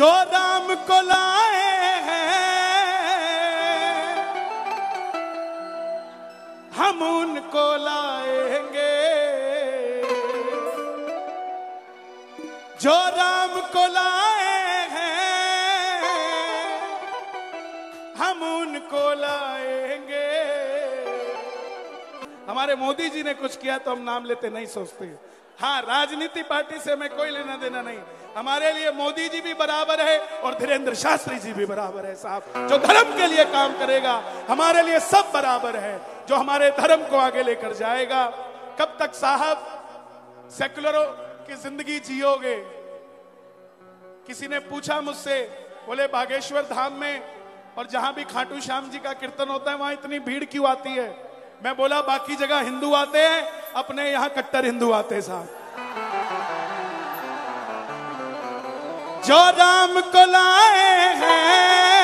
जो राम को लाए हैं हम उनको लाएंगे, जो राम को लाए हैं हम उनको लाएंगे। हमारे मोदी जी ने कुछ किया तो हम नाम लेते नहीं सोचते। हाँ, राजनीति पार्टी से हमें कोई लेना देना नहीं। हमारे लिए मोदी जी भी बराबर है और धीरेन्द्र शास्त्री जी भी बराबर है साहब। जो धर्म के लिए काम करेगा हमारे लिए सब बराबर है, जो हमारे धर्म को आगे लेकर जाएगा। कब तक साहब सेकुलरों की जिंदगी जियोगे? किसी ने पूछा मुझसे, बोले बागेश्वर धाम में और जहां भी खाटू श्याम जी का कीर्तन होता है वहां इतनी भीड़ क्यों आती है? मैं बोला बाकी जगह हिंदू आते हैं, अपने यहां कट्टर हिंदू आते हैं साहब। जो राम को लाए हैं,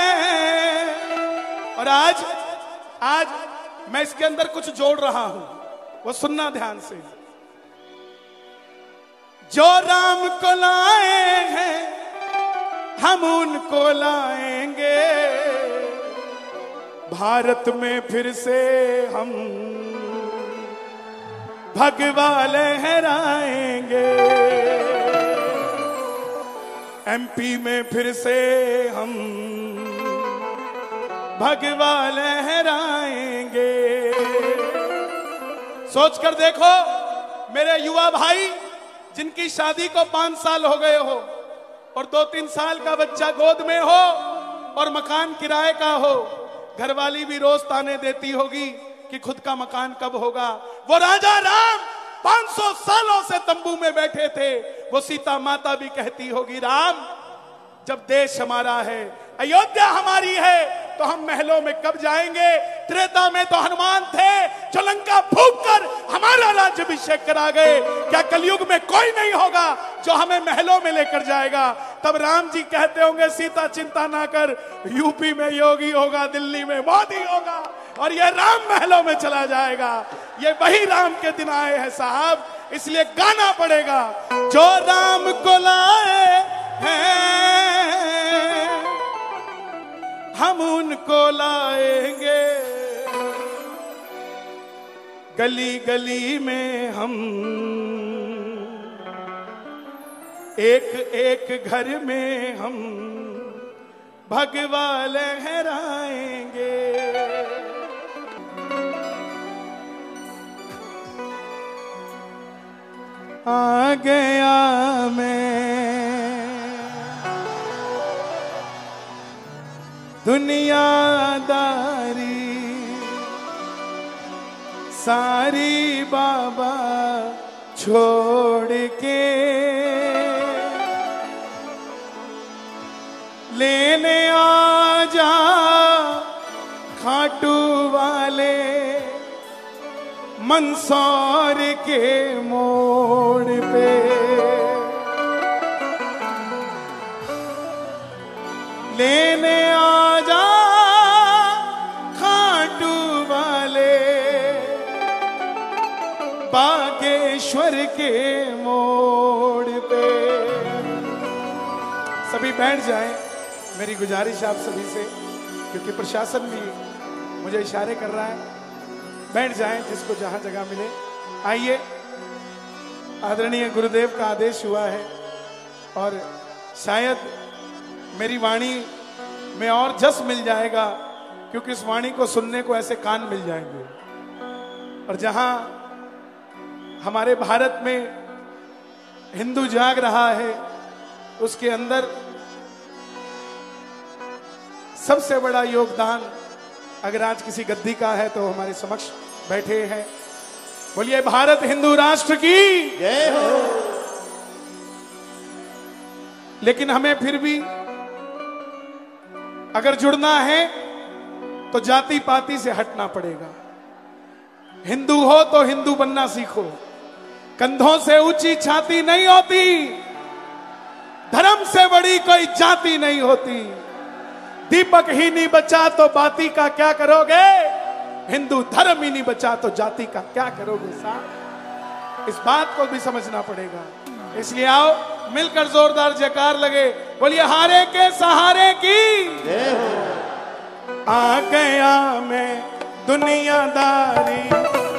और आज मैं इसके अंदर कुछ जोड़ रहा हूं, वो सुनना ध्यान से। जो राम को लाए हैं हम उनको लाएंगे, भारत में फिर से हम भगवा लहराएंगे, एमपी में फिर से हम भगवा लहराएंगे। सोच कर देखो मेरे युवा भाई जिनकी शादी को 5 साल हो गए हो और 2-3 साल का बच्चा गोद में हो और मकान किराए का हो, घरवाली भी रोज ताने देती होगी कि खुद का मकान कब होगा। वो राजा राम 500 सालों से तंबू में बैठे थे, वो सीता माता भी कहती होगी राम जब देश हमारा है, अयोध्या हमारी है तो हम महलों में कब जाएंगे। त्रेता में तो हनुमान थे जो लंका फूंक कर हमारा राज्याभिषेक करा गए, क्या कलयुग में कोई नहीं होगा जो हमें महलों में लेकर जाएगा? तब राम जी कहते होंगे सीता चिंता ना कर, यूपी में योगी होगा, दिल्ली में मोदी होगा और ये राम महलों में चला जाएगा। ये वही राम के दिन आए हैं साहब, इसलिए गाना पड़ेगा। जो राम को लाए हैं हम उनको लाएंगे, गली गली में हम एक एक घर में हम भगवा लहराएंगे। आ गया मैं दुनियादारी सारी बाबा छोड़ के, लेने आ जा खाटू वाले मंदसौर के मोड़ पे। लेने आ जा खाटू वाले बागेश्वर के मोड़ पे। सभी बैठ जाएं, मेरी गुजारिश आप सभी से, क्योंकि प्रशासन भी मुझे इशारे कर रहा है। बैठ जाएं जिसको जहां जगह मिले। आइए, आदरणीय गुरुदेव का आदेश हुआ है और शायद मेरी वाणी में और जस मिल जाएगा, क्योंकि इस वाणी को सुनने को ऐसे कान मिल जाएंगे। और जहां हमारे भारत में हिंदू जाग रहा है, उसके अंदर सबसे बड़ा योगदान अगर आज किसी गद्दी का है तो हमारे समक्ष बैठे हैं। बोलिए भारत हिंदू राष्ट्र की जय हो। लेकिन हमें फिर भी अगर जुड़ना है तो जाति पाति से हटना पड़ेगा। हिंदू हो तो हिंदू बनना सीखो, कंधों से ऊंची छाती नहीं होती, धर्म से बड़ी कोई जाति नहीं होती। दीपक ही नहीं बचा तो बाती का क्या करोगे, हिंदू धर्म ही नहीं बचा तो जाति का क्या करोगे साहब। इस बात को भी समझना पड़ेगा। इसलिए आओ मिलकर जोरदार जयकार लगे। बोलिए हारे के सहारे की। आ गया मैं दुनियादारी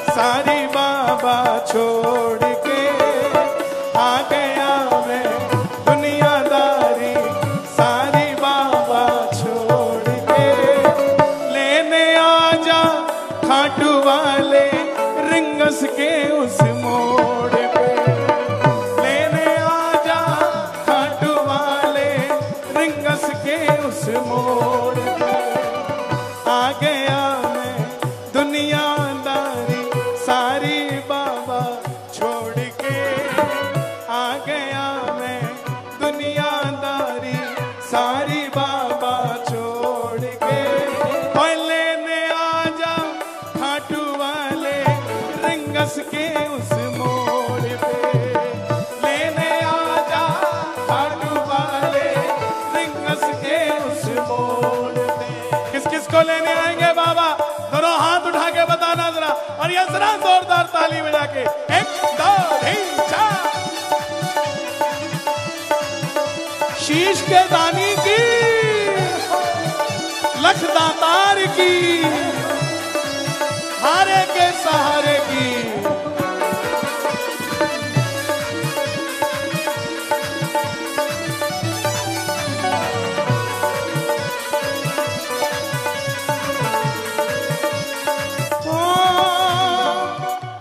सारी बाबा छोड़ के, आ गया मैं दुनियादारी सारी बाबा छोड़ के, लेने आजा खाटू वाले रिंगस के उस मोड़ पे, लेने आजा खाटू वाले रिंगस के उस मोड़ पे, आ गया मैं दुनियादारी सारी बाबा छोड़ के, आ गया मैं दुनियादारी सारी बाबा छोड़ के, और लेने आजा खाटू वाले रिंगस के उस मोड़ पे, लेने आजा खाटू वाले रिंगस के उस मोड़ पे। किस किस को लेने आएंगे बाबा? दोनों हाथ उठा के बताना जरा, और ये जरा जोरदार ताली बजा के। 1 2 3 4। शीश के दानी की, लख दातार की, हारे के सहारे की।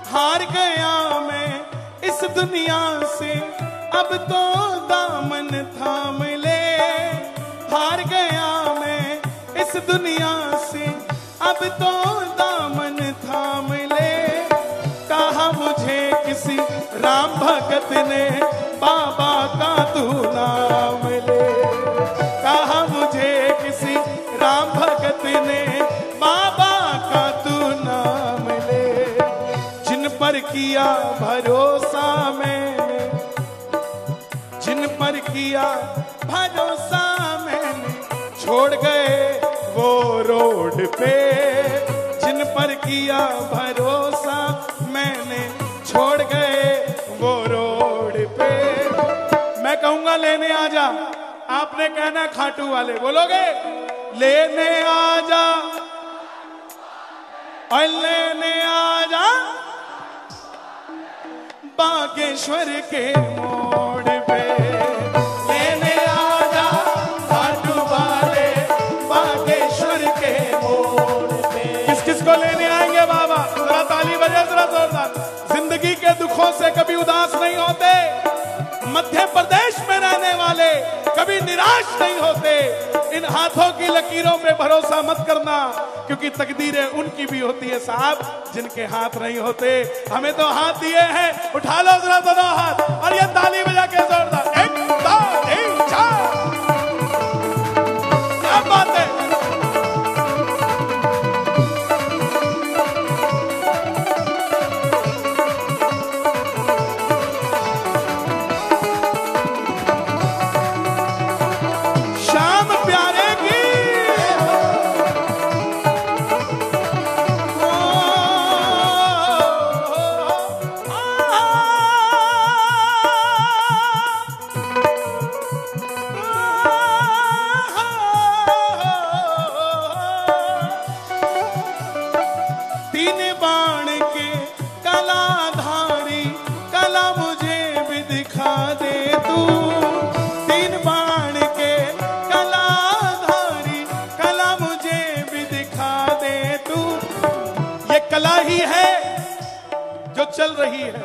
हार गया मैं इस दुनिया से, अब तो दामन थाम ले, हार गया मैं इस दुनिया से, अब तो दामन थाम ले, कहा मुझे किसी राम भगत ने बाबा का तू नाम ले, कहा मुझे किसी राम भगत ने बाबा का तू नाम ले, जिन पर किया भरोसा मैंने, जिन पर किया भरोसा मैंने, छोड़ गए वो रोड पे, जिन पर किया भरोसा मैंने, छोड़ गए वो रोड पे। मैं कहूंगा लेने आजा, आपने कहना खाटू वाले, बोलोगे? लेने आजा और लेने आजा बागेश्वर के मोड़ पे, लेने आजा खाटू वाले बागेश्वर के मोड़ पे। किस किस को लेने आएंगे बाबा? जरा ताली बजे जरा जोरदार। जिंदगी के दुखों से कभी उदास नहीं होते, मध्य प्रदेश में रहने वाले कभी निराश नहीं होते। इन हाथों की लकीरों पे भरोसा मत करना, क्योंकि तकदीरें उनकी भी होती है साहब जिनके हाथ नहीं होते। हमें तो हाथ दिए हैं, उठा लो जरा दोनों हाथ और ये ताली बजा के जोरदार। 1 2 3 4। क्या बात है? ही है जो चल रही है,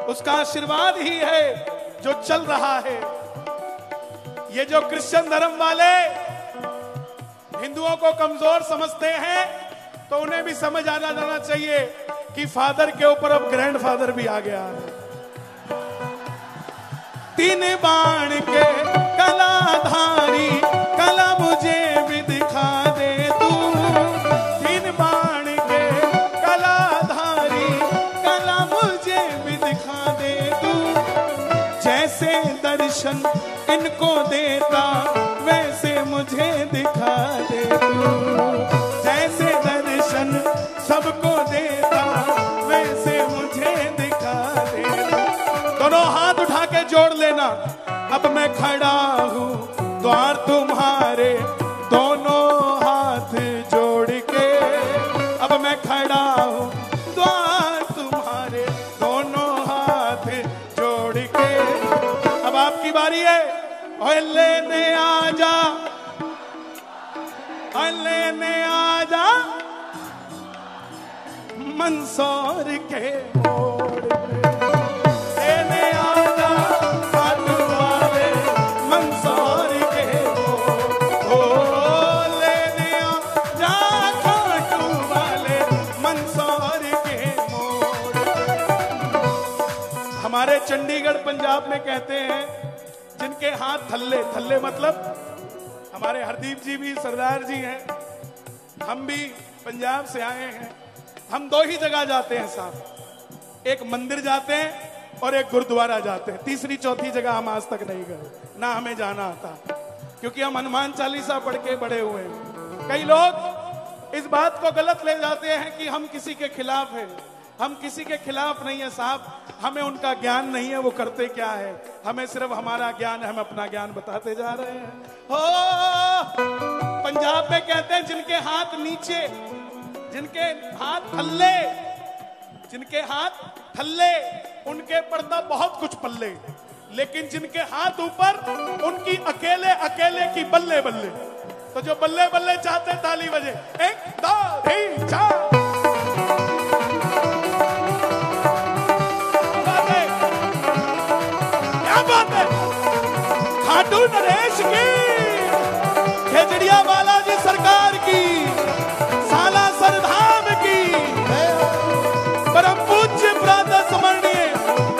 उसका आशीर्वाद ही है जो चल रहा है। ये जो क्रिश्चियन धर्म वाले हिंदुओं को कमजोर समझते हैं, तो उन्हें भी समझ आना जाना चाहिए कि फादर के ऊपर अब ग्रैंडफादर भी आ गया है। 3 बाण के कलाधारी, कला मुझे भी दिखा दे तू। 3 बाण के कलाधारी, कला मुझे भी दिखा दे तू। जैसे दर्शन इनको देता, वैसे मुझे दिखा दे तू। जैसे दर्शन सबको देता, वैसे मुझे दिखा दे तू। दोनों हाथ उठा के जोड़ लेना, द्वार तुम्हारे दोनों हाथ जोड़ के, अब मैं खड़ा हूँ द्वार तुम्हारे दोनों हाथ जोड़ के। अब आपकी बारी है, और लेने आजा, और लेने आजा मंदसौर के मोड़ पे, लेने आजा खाटू वाले मंदसौर के मोड़, लेने आजा खाटू वाले मंदसौर के मोड़। हमारे चंडीगढ़ पंजाब में कहते हैं जिनके हाथ थल्ले, थल्ले मतलब हमारे हरदीप जी भी सरदार जी हैं, हम भी पंजाब से आए हैं। हम दो ही जगह जाते हैं साहब, एक मंदिर जाते हैं और एक गुरुद्वारा जाते हैं, तीसरी चौथी जगह हम आज तक नहीं गए, ना हमें जाना आता, क्योंकि हम हनुमान चालीसा पढ़ के बड़े हुए हैं। कई लोग इस बात को गलत ले जाते हैं कि हम किसी के खिलाफ हैं। हम किसी के खिलाफ नहीं है साहब, हमें उनका ज्ञान नहीं है वो करते क्या है, हमें सिर्फ हमारा ज्ञान है, हम अपना ज्ञान बताते जा रहे हैं। हो पंजाब में कहते हैं जिनके हाथ नीचे, जिनके हाथ थल्ले, जिनके हाथ थल्ले उनके पड़ता बहुत कुछ पल्ले, लेकिन जिनके हाथ ऊपर उनकी अकेले अकेले की बल्ले बल्ले। तो जो बल्ले बल्ले चाहते ताली बजे, 1 2 3 4। खाटू नरेश की, खेजड़िया बालाजी सरकार की, सालासर धाम की, परम पूज्य प्रातः स्मरणीय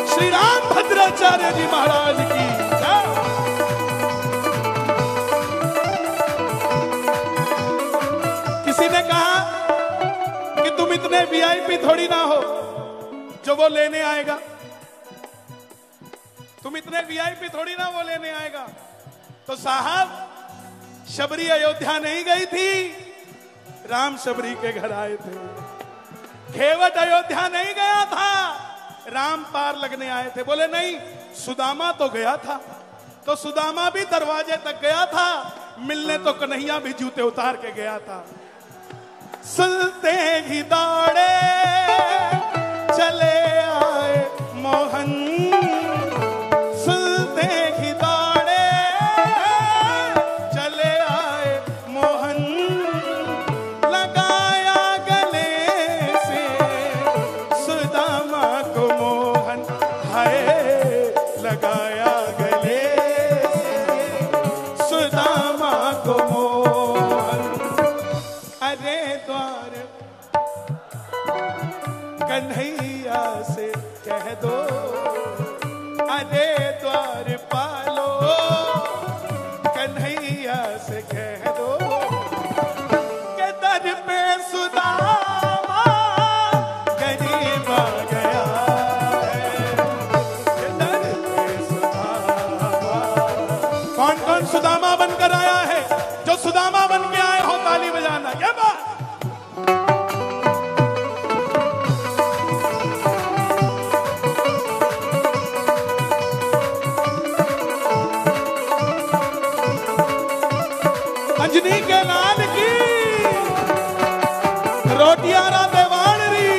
श्री राम भद्राचार्य जी महाराज की। किसी ने कहा कि तुम इतने वीआईपी थोड़ी ना हो जो वो लेने आएगा, तुम इतने वीआईपी थोड़ी ना वो लेने आएगा। तो साहब शबरी अयोध्या नहीं गई थी, राम शबरी के घर आए थे। घेवट अयोध्या नहीं गया था, राम पार लगने आए थे। बोले नहीं, सुदामा तो गया था, तो सुदामा भी दरवाजे तक गया था, मिलने तो कन्हैया भी जूते उतार के गया था। सुनते ही दौड़े चले आए मोहन, कन्हैया से कह दो अरे द्वार पालो, कन्हैया से कह दो के दर पे सुदामा गरीब आ गया है, के दर पे सुदामा। कौन कौन सुदामा बनकर आया है? जो सुदामा बन के आए हो ताली बजाना। ये बात अंजनी के लाल की, रोटियारा देवानरी,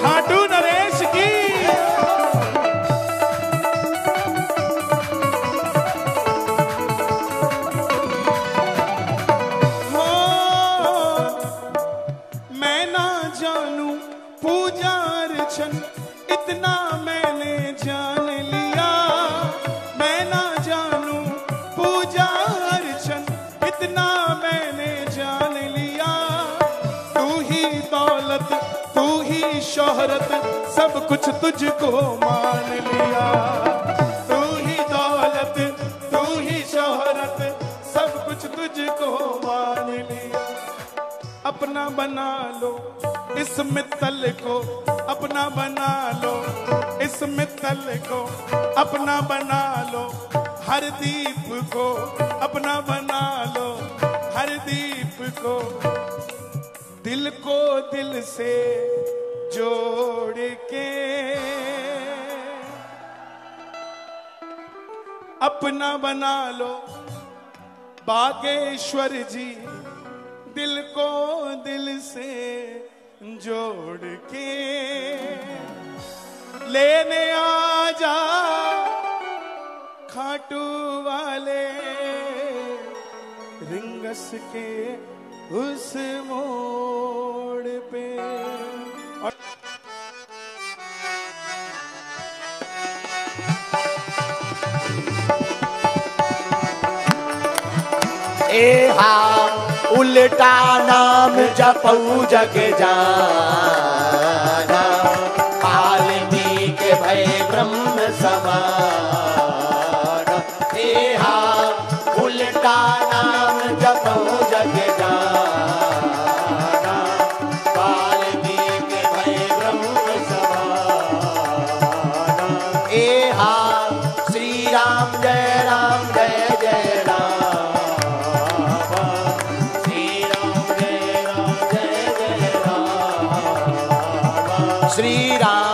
खाटू नरेश की, हो मैं ना जानू पूजा अर्चन इतना मैंने जान लिया, मैं ना जानू पूजा अर्चन इतना मैंने जान लिया। तू ही दौलत तू ही शोहरत सब कुछ तुझको मान लिया, तू ही दौलत तू ही शोहरत सब कुछ तुझको मान लिया। अपना बना लो इस मित्तल को, अपना बना लो इस मित्तल को, अपना बना लो हर दीप को, अपना बना लो हर दीप को। दिल को दिल से जो अपना बना लो बागेश्वर जी, दिल को दिल से जोड़ के लेने आ जा खाटू वाले रिंगस के उस मोड़ पे। ए हा उल्टा नाम जपऊ जग जाना, वाल्मीकि भय ब्रह्म समान। ए हा उल्टा नाम जपऊ जग जाना, वाल्मीकि भय ब्रह्म समान। ए हा श्री राम जय राम जय जय राम, श्री राम